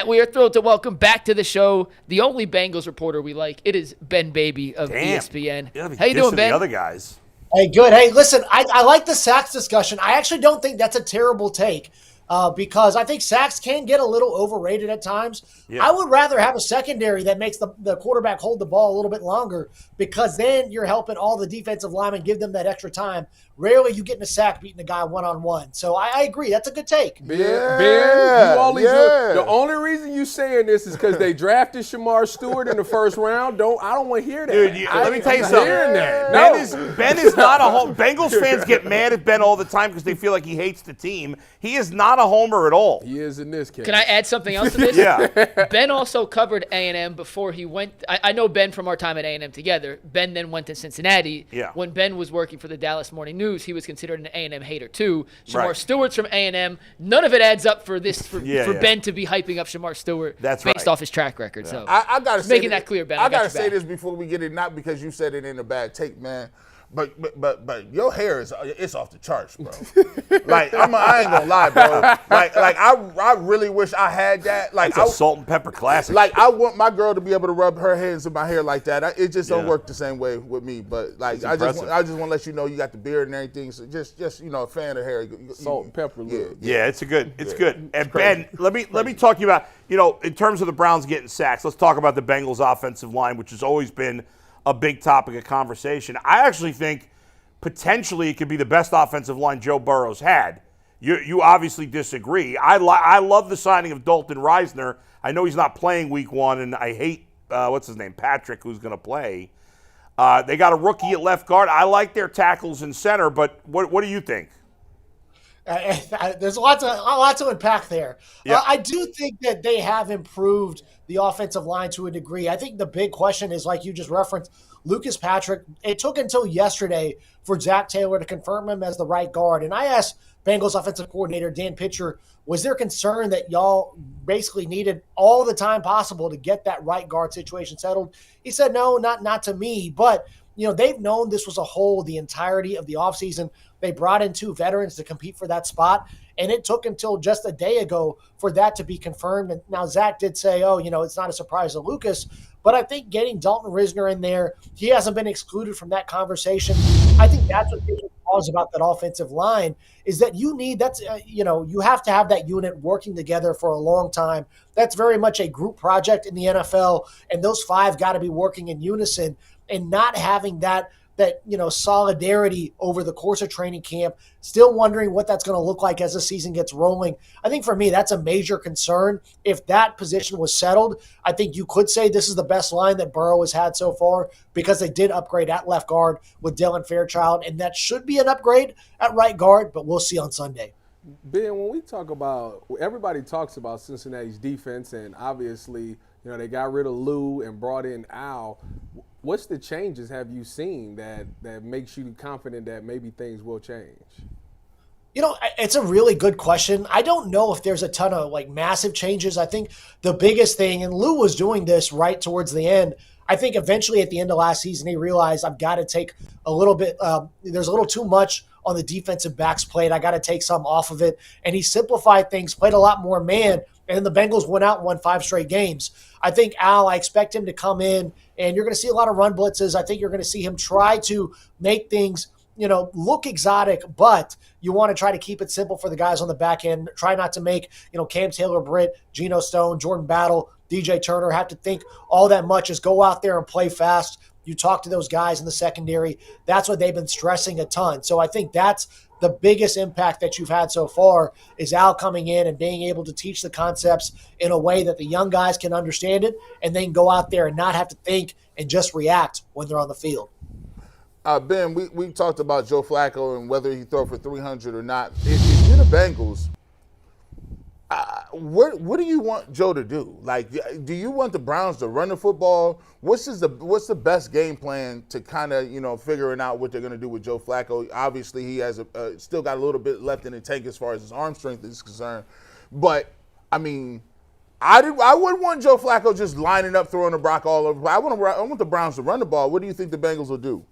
Matt, we are thrilled to welcome back to the show the only Bengals reporter we like. It is Ben Baby of ESPN. How you doing, Ben? The other guys. Hey, good. Hey, listen, I like the sacks discussion. I actually don't think that's a terrible take because I think sacks can get a little overrated at times. Yeah. I would rather have a secondary that makes the quarterback hold the ball a little bit longer because then you're helping all the defensive linemen give them that extra time. Rarely you get in a sack beating a guy one-on-one. So I agree. That's a good take. Ben, the only reason you saying this is because they drafted Shamar Stewart in the first round. I don't want to hear that. Dude, let me tell you something. Ben is not a home. Bengals fans get mad at Ben all the time because they feel like he hates the team. He is not a homer at all. He is in this case. Can I add something else to this? Yeah. Ben also covered A&M before he went. I know Ben from our time at A&M together. Ben then went to Cincinnati. Yeah. When Ben was working for the Dallas Morning News, he was considered an A&M hater too. Shamar Stewart's from A&M. None of it adds up for Ben to be hyping up Shamar Stewart based off his track record. Yeah. So I gotta say making that clear, Ben. I gotta say this before we get it, not because you said it in a bad take, man. But your hair it's off the charts, bro. Like I ain't gonna lie, bro. Like I really wish I had that. Like it's a salt and pepper classic. Like I want my girl to be able to rub her hands in my hair like that. It just don't work the same way with me. But like I just want to let you know you got the beard and everything. So just a fan of hair. Salt and pepper. Yeah, it's good. And Ben, let me talk to you about in terms of the Browns getting sacks. Let's talk about the Bengals offensive line, which has always been a big topic of conversation. I actually think potentially it could be the best offensive line Joe Burrow's had. You obviously disagree. I love the signing of Dalton Reisner. I know he's not playing week one, and I hate, what's his name, Patrick, who's going to play. They got a rookie at left guard. I like their tackles in center, but what do you think? There's a lot to unpack there. Yeah. I do think that they have improved the offensive line to a degree. I think the big question is, like you just referenced, Lucas Patrick. It took until yesterday for Zach Taylor to confirm him as the right guard. And I asked Bengals offensive coordinator Dan Pitcher, was there concern that y'all basically needed all the time possible to get that right guard situation settled? He said, no, not to me. But, they've known this was a hole the entirety of the offseason. They brought in 2 veterans to compete for that spot, and it took until just a day ago for that to be confirmed. And now Zach did say, it's not a surprise to Lucas, but I think getting Dalton Risner in there, he hasn't been excluded from that conversation. I think that's what gives me pause about that offensive line is that you have to have that unit working together for a long time. That's very much a group project in the NFL, and those 5 got to be working in unison and not having that solidarity over the course of training camp, still wondering what that's going to look like as the season gets rolling. I think for me, that's a major concern. If that position was settled, I think you could say this is the best line that Burrow has had so far because they did upgrade at left guard with Dylan Fairchild, and that should be an upgrade at right guard, but we'll see on Sunday. Ben, when we talk about – everybody talks about Cincinnati's defense, and obviously, they got rid of Lou and brought in Al. What's the changes have you seen that makes you confident that maybe things will change? It's a really good question. I don't know if there's a ton of massive changes. I think the biggest thing, and Lou was doing this right towards the end, I think eventually at the end of last season, he realized I've got to take a little bit, there's a little too much on the defensive backs plate. I got to take some off of it. And he simplified things, played a lot more man, and then the Bengals went out and won 5 straight games. I think Al, I expect him to come in, and you're going to see a lot of run blitzes. I think you're going to see him try to make things, look exotic, but you want to try to keep it simple for the guys on the back end. Try not to make, Cam Taylor-Britt, Geno Stone, Jordan Battle, DJ Turner have to think all that much. Just go out there and play fast. You talk to those guys in the secondary. That's what they've been stressing a ton. So I think that's the biggest impact that you've had so far is Al coming in and being able to teach the concepts in a way that the young guys can understand it and then go out there and not have to think and just react when they're on the field. Ben, we talked about Joe Flacco and whether he throw for 300 or not. If you're the Bengals, what do you want Joe to do? Like, do you want the Browns to run the football? What's the best game plan to kind of figuring out what they're going to do with Joe Flacco? Obviously, he has still got a little bit left in the tank as far as his arm strength is concerned. But I mean, I wouldn't want Joe Flacco just lining up throwing the rock all over. I want the Browns to run the ball. What do you think the Bengals will do?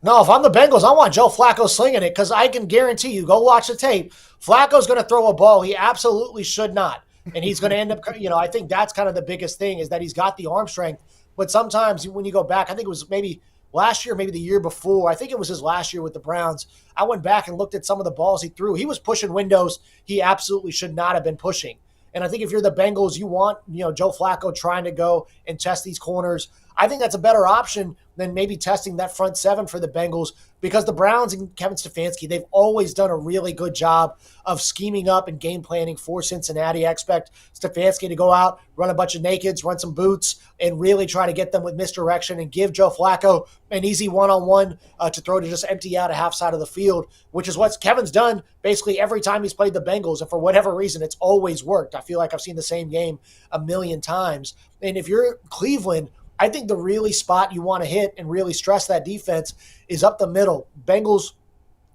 No, if I'm the Bengals, I want Joe Flacco slinging it because I can guarantee you, go watch the tape. Flacco's going to throw a ball he absolutely should not. and he's going to end up, I think that's kind of the biggest thing is that he's got the arm strength. But sometimes when you go back, I think it was maybe last year, maybe the year before, I think it was his last year with the Browns. I went back and looked at some of the balls he threw. He was pushing windows he absolutely should not have been pushing. And I think if you're the Bengals, you want, Joe Flacco trying to go and test these corners. I think that's a better option than maybe testing that front seven for the Bengals, because the Browns and Kevin Stefanski, they've always done a really good job of scheming up and game planning for Cincinnati. I expect Stefanski to go out, run a bunch of nakeds, run some boots, and really try to get them with misdirection and give Joe Flacco an easy one-on-one to throw to just empty out a half side of the field, which is what Kevin's done basically every time he's played the Bengals. And for whatever reason, it's always worked. I feel like I've seen the same game a million times. And if you're Cleveland, I think the really spot you want to hit and really stress that defense is up the middle. Bengals,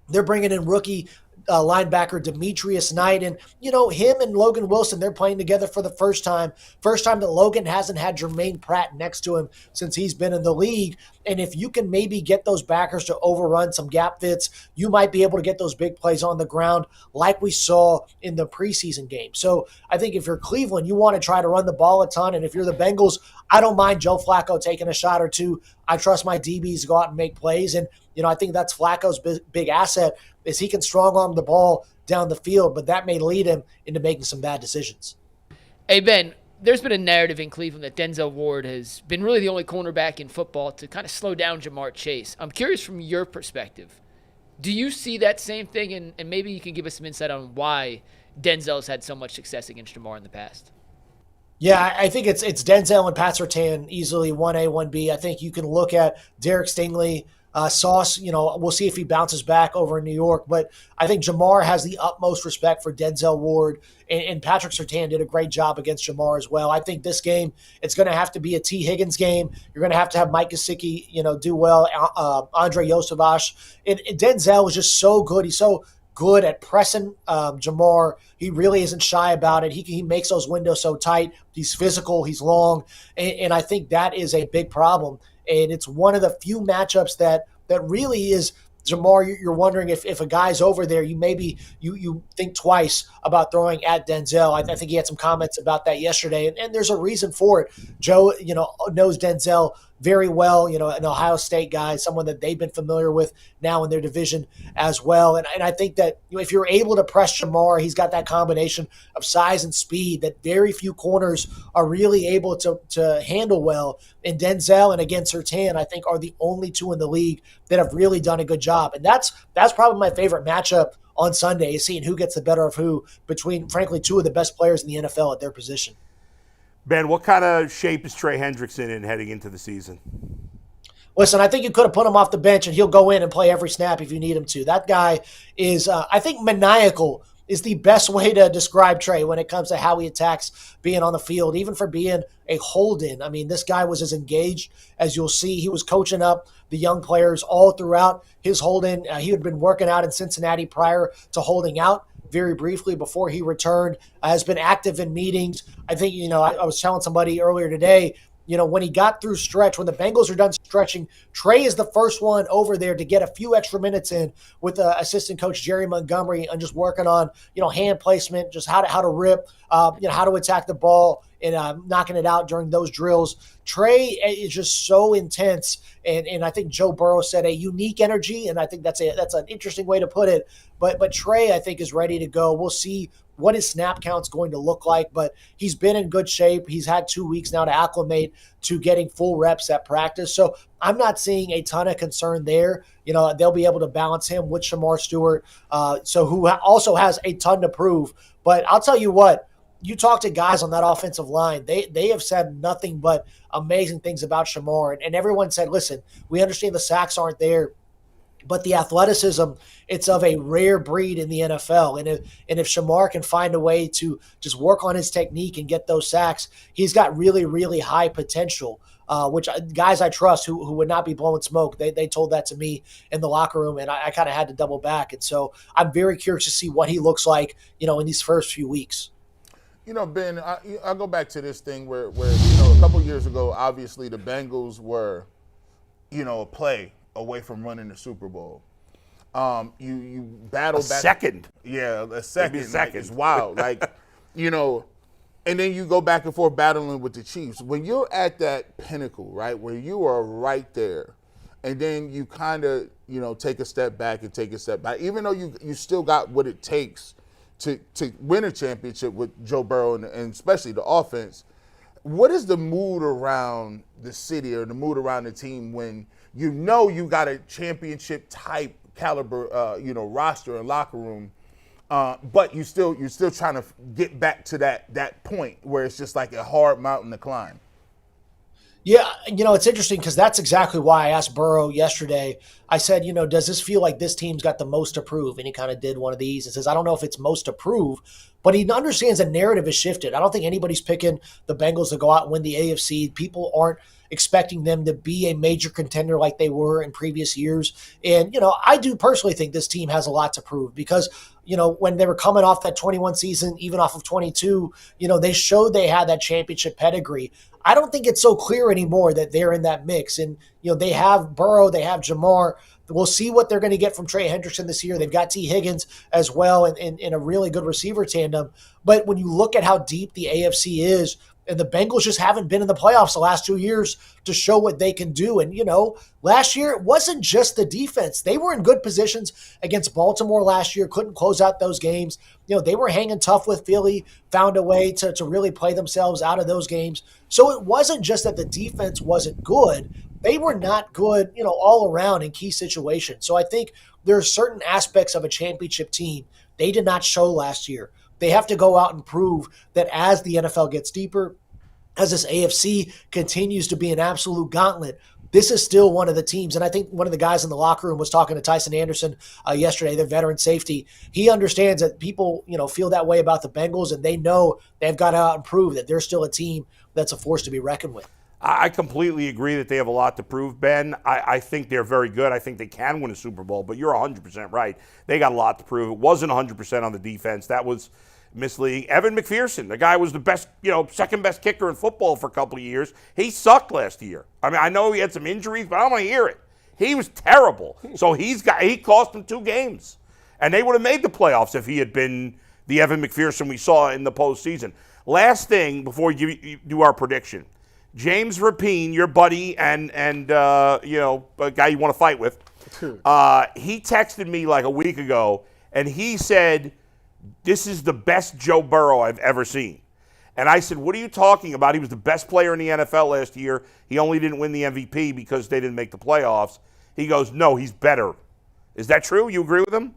they're bringing in rookie linebacker Demetrius Knight. And, him and Logan Wilson, they're playing together for the first time. First time that Logan hasn't had Jermaine Pratt next to him since he's been in the league. And if you can maybe get those backers to overrun some gap fits, you might be able to get those big plays on the ground like we saw in the preseason game. So I think if you're Cleveland, you want to try to run the ball a ton. And if you're the Bengals, I don't mind Joe Flacco taking a shot or two. I trust my DBs to go out and make plays. And, I think that's Flacco's big asset is he can strong arm the ball down the field, but that may lead him into making some bad decisions. Hey, Ben, there's been a narrative in Cleveland that Denzel Ward has been really the only cornerback in football to kind of slow down Jamar Chase. I'm curious from your perspective, do you see that same thing? And maybe you can give us some insight on why Denzel's had so much success against Jamar in the past. Yeah, I think it's Denzel and Pat Surtain easily 1A, 1B. I think you can look at Derek Stingley, Sauce, we'll see if he bounces back over in New York. But I think Jamar has the utmost respect for Denzel Ward, and Patrick Surtain did a great job against Jamar as well. I think this game, it's going to have to be a T. Higgins game. You're going to have Mike Gesicki, do well, Andre Yosavash. And Denzel is just so good. He's so good at pressing Jamar. He really isn't shy about it. He makes those windows so tight. He's physical. He's long. And I think that is a big problem. And it's one of the few matchups that really is Jamar. You're wondering if a guy's over there, you think twice about throwing at Denzel. I think he had some comments about that yesterday, and there's a reason for it. Joe, knows Denzel very well, an Ohio State guy, someone that they've been familiar with now in their division as well. And I think that if you're able to press Jamar, he's got that combination of size and speed that very few corners are really able to handle well. And Denzel and again Surtain, I think, are the only two in the league that have really done a good job. And that's probably my favorite matchup on Sunday, is seeing who gets the better of who between, frankly, two of the best players in the NFL at their position. Ben, what kind of shape is Trey Hendrickson in heading into the season? Listen, I think you could have put him off the bench and he'll go in and play every snap if you need him to. That guy is, I think, maniacal is the best way to describe Trey when it comes to how he attacks being on the field, even for being a hold-in. I mean, this guy was as engaged as you'll see. He was coaching up the young players all throughout his hold-in. He had been working out in Cincinnati prior to holding out very briefly before he returned, has been active in meetings. I think, I was telling somebody earlier today, when he got through stretch, when the Bengals are done stretching, Trey is the first one over there to get a few extra minutes in with assistant coach Jerry Montgomery and just working on, hand placement, just how to rip, how to attack the ball and knocking it out during those drills. Trey is just so intense, and I think Joe Burrow said a unique energy, and I think that's an interesting way to put it. But Trey, I think, is ready to go. We'll see what his snap count's going to look like, but he's been in good shape. He's had 2 weeks now to acclimate to getting full reps at practice. So I'm not seeing a ton of concern there. They'll be able to balance him with Shamar Stewart, who also has a ton to prove. But I'll tell you what, you talk to guys on that offensive line, they have said nothing but amazing things about Shamar. And everyone said, listen, we understand the sacks aren't there, but the athleticism, it's of a rare breed in the NFL. And if Shamar can find a way to just work on his technique and get those sacks, he's got really, really high potential, which guys I trust who would not be blowing smoke, they told that to me in the locker room, and I kind of had to double back. And so I'm very curious to see what he looks like, in these first few weeks. Ben, I'll go back to this thing where a couple years ago, obviously the Bengals were, a play away from running the Super Bowl. You battle back. Second. Yeah, a second. Maybe a second. It's wild. And then you go back and forth battling with the Chiefs. When you're at that pinnacle, right, where you are right there, and then you kind of, take a step back and take a step back, even though you still got what it takes to win a championship with Joe Burrow and especially the offense, what is the mood around the city or the mood around the team when you got a championship type caliber, roster and locker room, but you're still trying to get back to that point where it's just like a hard mountain to climb? Yeah, it's interesting because that's exactly why I asked Burrow yesterday. I said, does this feel like this team's got the most to prove? And he kind of did one of these and says, I don't know if it's most to prove, but he understands the narrative has shifted. I don't think anybody's picking the Bengals to go out and win the AFC. People aren't expecting them to be a major contender like they were in previous years. And, I do personally think this team has a lot to prove because, when they were coming off that 21 season, even off of 22, they showed they had that championship pedigree. I don't think it's so clear anymore that they're in that mix. And, they have Burrow, they have Jamar. We'll see what they're going to get from Trey Hendrickson this year. They've got T. Higgins as well in a really good receiver tandem. But when you look at how deep the AFC is, and the Bengals just haven't been in the playoffs the last 2 years to show what they can do. And, last year it wasn't just the defense. They were in good positions against Baltimore last year, couldn't close out those games. They were hanging tough with Philly, found a way to really play themselves out of those games. So it wasn't just that the defense wasn't good. They were not good, all around in key situations. So I think there are certain aspects of a championship team they did not show last year. They have to go out and prove that as the NFL gets deeper, as this AFC continues to be an absolute gauntlet, this is still one of the teams. And I think one of the guys in the locker room was talking to Tyson Anderson yesterday, their veteran safety. He understands that people, feel that way about the Bengals, and they know they've got to out and prove that they're still a team that's a force to be reckoned with. I completely agree that they have a lot to prove, Ben. I think they're very good. I think they can win a Super Bowl, but you're 100% right. They got a lot to prove. It wasn't 100% on the defense. That was misleading. Evan McPherson, the guy was the best, second best kicker in football for a couple of years. He sucked last year. I mean, I know he had some injuries, but I don't want to hear it. He was terrible. So he cost them 2 games. And they would have made the playoffs if he had been the Evan McPherson we saw in the postseason. Last thing before you do our prediction. James Rapine, your buddy and a guy you want to fight with, he texted me like a week ago, and he said, this is the best Joe Burrow I've ever seen. And I said, what are you talking about? He was the best player in the NFL last year. He only didn't win the MVP because they didn't make the playoffs. He goes, no, he's better. Is that true? You agree with him?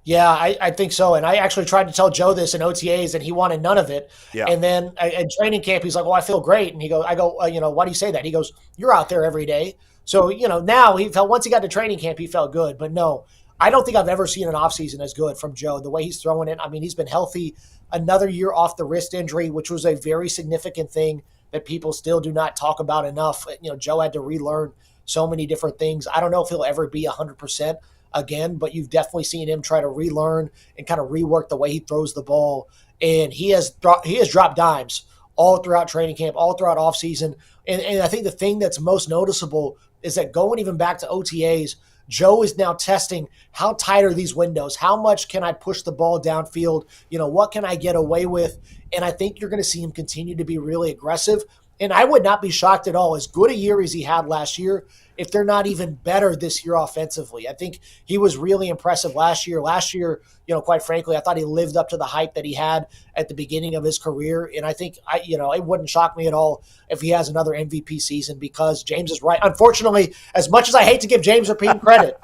Yeah, I think so. And I actually tried to tell Joe this in OTAs, and he wanted none of it. Yeah. And then at training camp, he's like, well, I feel great. And I go, why do you say that? He goes, you're out there every day. So, now he felt, once he got to training camp, he felt good. But no, I don't think I've ever seen an offseason as good from Joe. The way he's throwing it, I mean, he's been healthy. Another year off the wrist injury, which was a very significant thing that people still do not talk about enough. Joe had to relearn so many different things. I don't know if he'll ever be 100% again, but you've definitely seen him try to relearn and kind of rework the way he throws the ball. And he has dropped dimes all throughout training camp, all throughout offseason. And I think the thing that's most noticeable is that going even back to OTAs, Joe is now testing how tight are these windows? How much can I push the ball downfield? What can I get away with? And I think you're going to see him continue to be really aggressive. And I would not be shocked at all, as good a year as he had last year, if they're not even better this year offensively. I think he was really impressive last year. Last year, quite frankly, I thought he lived up to the hype that he had at the beginning of his career. And I think, it wouldn't shock me at all if he has another MVP season, because James is right. Unfortunately, as much as I hate to give James Rapine credit,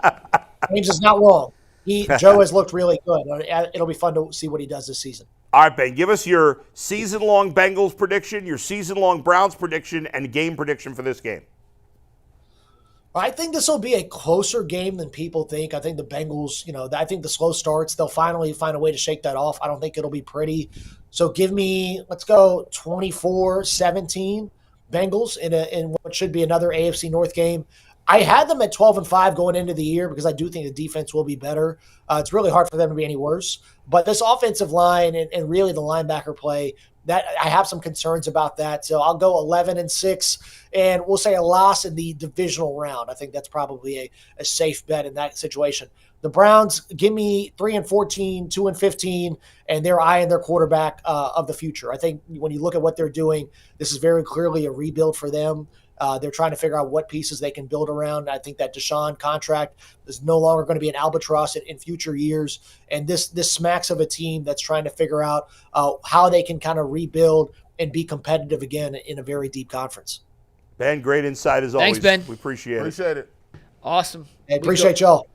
James is not wrong. Joe has looked really good. It'll be fun to see what he does this season. All right, Ben, give us your season-long Bengals prediction, your season-long Browns prediction, and game prediction for this game. I think this will be a closer game than people think. I think the Bengals, I think the slow starts, they'll finally find a way to shake that off. I don't think it'll be pretty. So let's go 24-17 Bengals in what should be another AFC North game. I had them at 12-5 going into the year because I do think the defense will be better. It's really hard for them to be any worse. But this offensive line and really the linebacker play, that I have some concerns about that. So I'll go 11-6, and we'll say a loss in the divisional round. I think that's probably a safe bet in that situation. The Browns, give me 3-14, 2-15, and they're eyeing their quarterback of the future. I think when you look at what they're doing, this is very clearly a rebuild for them. They're trying to figure out what pieces they can build around. I think that Deshaun contract is no longer going to be an albatross in future years. And this smacks of a team that's trying to figure out how they can kind of rebuild and be competitive again in a very deep conference. Ben, great insight as Thanks, always. Ben. We appreciate it. Appreciate it. Awesome. I appreciate y'all.